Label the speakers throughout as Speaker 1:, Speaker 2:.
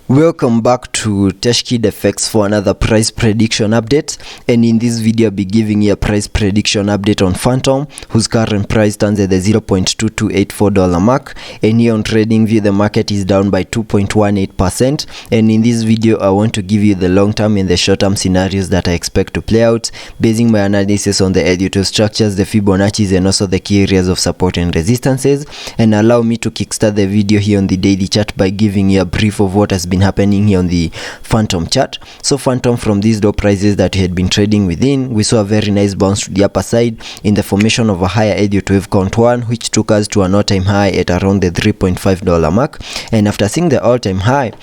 Speaker 1: Welcome back to Teshkid FX for another price prediction update, and in this video I'll be giving you a price prediction update on Fantom, whose current price stands at the $0.2284 mark, and here on TradingView the market is down by 2.18%. and in this video I want to give you the long term and the short term scenarios that I expect to play out, basing my analysis on the Elliot structures, the Fibonacci's, and also the key areas of support and resistances. And allow me to kickstart the video here on the daily chart by giving you a brief of what has been happening here on the Fantom chart. So Fantom, from these low prices that we had been trading within, we saw a very nice bounce to the upper side in the formation of a higher Elliot wave count 1, which took us to an all-time high at around the $3.5 mark. And after seeing the all-time high,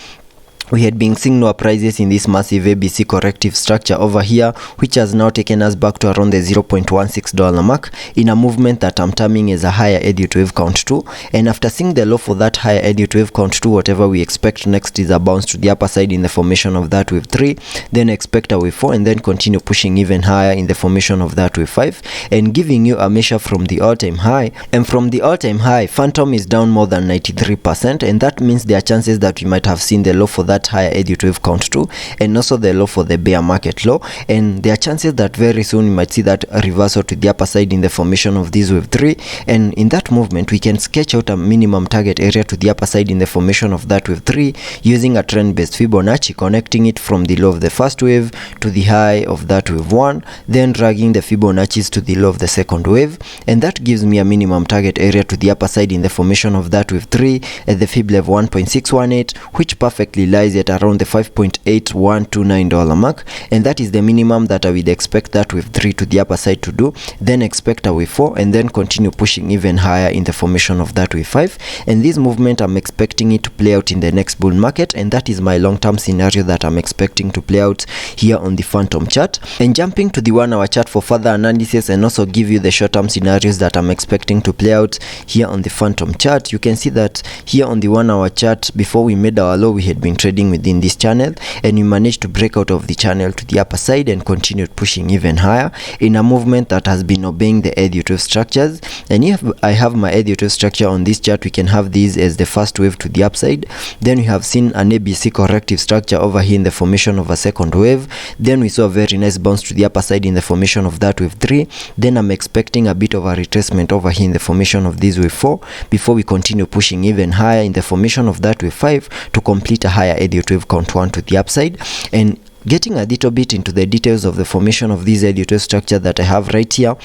Speaker 1: we had been seeing lower prices in this massive ABC corrective structure over here, which has now taken us back to around the $0.16 mark in a movement that I'm terming as a higher Elliot wave count 2. And after seeing the low for that higher Elliot wave count 2, whatever we expect next is a bounce to the upper side in the formation of that wave 3, then expect a wave 4, and then continue pushing even higher in the formation of that wave 5, and giving you a measure from the all-time high. And from the all-time high, Fantom is down more than 93%, and that means there are chances that we might have seen the low for that higher Elliot wave count 2, and also the low for the bear market low, and there are chances that very soon we might see that reversal to the upper side in the formation of this wave 3, and in that movement we can sketch out a minimum target area to the upper side in the formation of that wave 3 using a trend based Fibonacci, connecting it from the low of the first wave to the high of that wave 1, then dragging the Fibonacci's to the low of the second wave, and that gives me a minimum target area to the upper side in the formation of that wave 3 at the Fib level 1.618, which perfectly lies at around the $5.8129 mark, and that is the minimum that I would expect that wave 3 to the upper side to do. Then expect a wave 4, and then continue pushing even higher in the formation of that wave 5, and this movement I'm expecting it to play out in the next bull market, and that is my long-term scenario that I'm expecting to play out here on the Fantom chart. And jumping to the 1 hour chart for further analysis and also give you the short-term scenarios that I'm expecting to play out here on the Fantom chart, you can see that here on the 1 hour chart, before we made our low, we had been trading within this channel, and we managed to break out of the channel to the upper side and continued pushing even higher in a movement that has been obeying the Elliot wave structures. And if I have my Elliot wave structure on this chart, we can have these as the first wave to the upside, then we have seen an ABC corrective structure over here in the formation of a second wave, then we saw a very nice bounce to the upper side in the formation of that wave 3, then I'm expecting a bit of a retracement over here in the formation of this wave 4 before we continue pushing even higher in the formation of that wave 5 to complete a higher Elliot wave count 1 to the upside. And getting a little bit into the details of the formation of this Elliot wave structure that I have right here,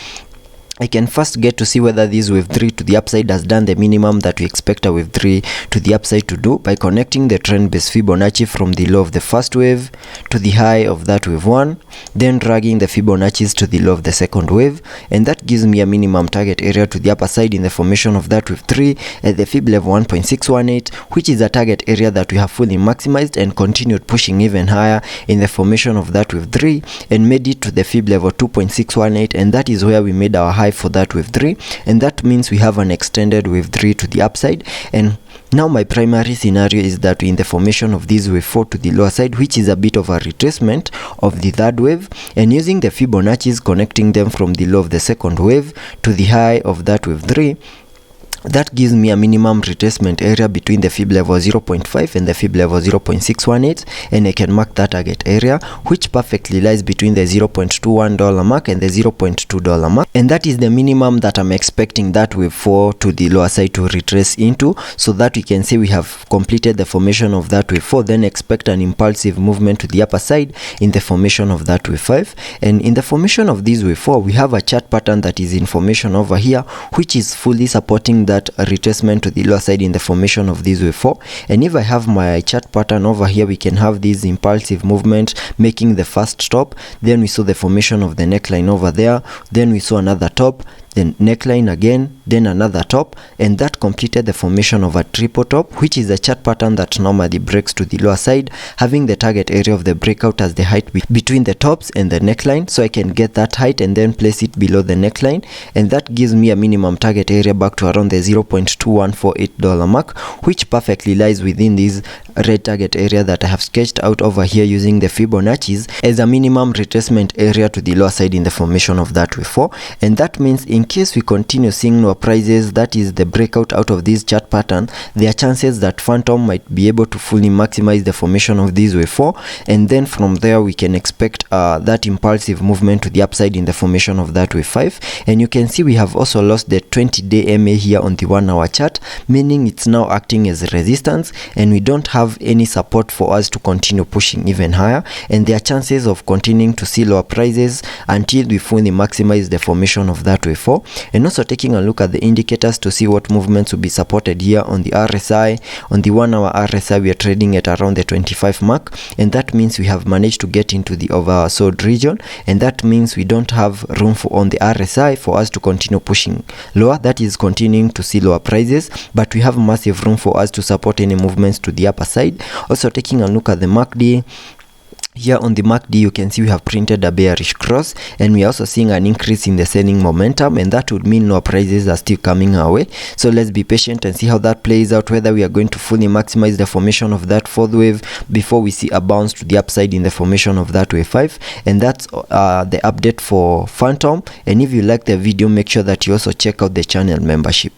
Speaker 1: I can first get to see whether this wave 3 to the upside has done the minimum that we expect a wave 3 to the upside to do by connecting the trend based Fibonacci from the low of the first wave to the high of that wave 1, then dragging the Fibonacci's to the low of the second wave, and that gives me a minimum target area to the upper side in the formation of that wave 3 at the Fib level 1.618, which is a target area that we have fully maximized and continued pushing even higher in the formation of that wave 3 and made it to the Fib level 2.618, and that is where we made our high for that wave 3, and that means we have an extended wave 3 to the upside. And now my primary scenario is that in the formation of this wave 4 to the lower side, which is a bit of a retracement of the third wave, and using the Fibonacci's, connecting them from the low of the second wave to the high of that wave 3, that gives me a minimum retracement area between the Fib level 0.5 and the Fib level 0.618, and I can mark that target area, which perfectly lies between the $0.21 mark and the $0.2 mark, and that is the minimum that I'm expecting that wave 4 to the lower side to retrace into, so that we can say we have completed the formation of that wave 4, then expect an impulsive movement to the upper side in the formation of that wave 5. And in the formation of this wave 4, we have a chart pattern that is in formation over here, which is fully supporting that retracement to the lower side in the formation of this wave 4. And if I have my chart pattern over here, we can have this impulsive movement making the first top, then we saw the formation of the neckline over there, then we saw another top, then neckline again, then another top, and that completed the formation of a triple top, which is a chart pattern that normally breaks to the lower side, having the target area of the breakout as the height between the tops and the neckline. So I can get that height and then place it below the neckline, and that gives me a minimum target area back to around the $0.2148 mark, which perfectly lies within this red target area that I have sketched out over here using the Fibonacci's as a minimum retracement area to the lower side in the formation of that wave 4. And that means in case we continue seeing no lower prices, that is the breakout out of this chart pattern, there are chances that Fantom might be able to fully maximize the formation of this wave 4, and then from there we can expect that impulsive movement to the upside in the formation of that wave 5. And you can see we have also lost the 20-day MA here on the 1 hour chart, meaning it's now acting as resistance, and we don't have any support for us to continue pushing even higher, and there are chances of continuing to see lower prices until we fully maximize the formation of that wave 4. And also taking a look at the indicators to see what movements will be supported here on the RSI. On the 1 hour RSI, we are trading at around the 25 mark, and that means we have managed to get into the oversold region, and that means we don't have room for on the RSI for us to continue pushing lower, that is continuing to see lower prices, but we have massive room for us to support any movements to the upper side. Also taking a look at the MACD, here on the MACD you can see we have printed a bearish cross, and we are also seeing an increase in the selling momentum, and that would mean lower prices are still coming our way. So let's be patient and see how that plays out, whether we are going to fully maximize the formation of that fourth wave before we see a bounce to the upside in the formation of that wave 5. And that's the update for Fantom. And if you like the video, make sure that you also check out the channel membership.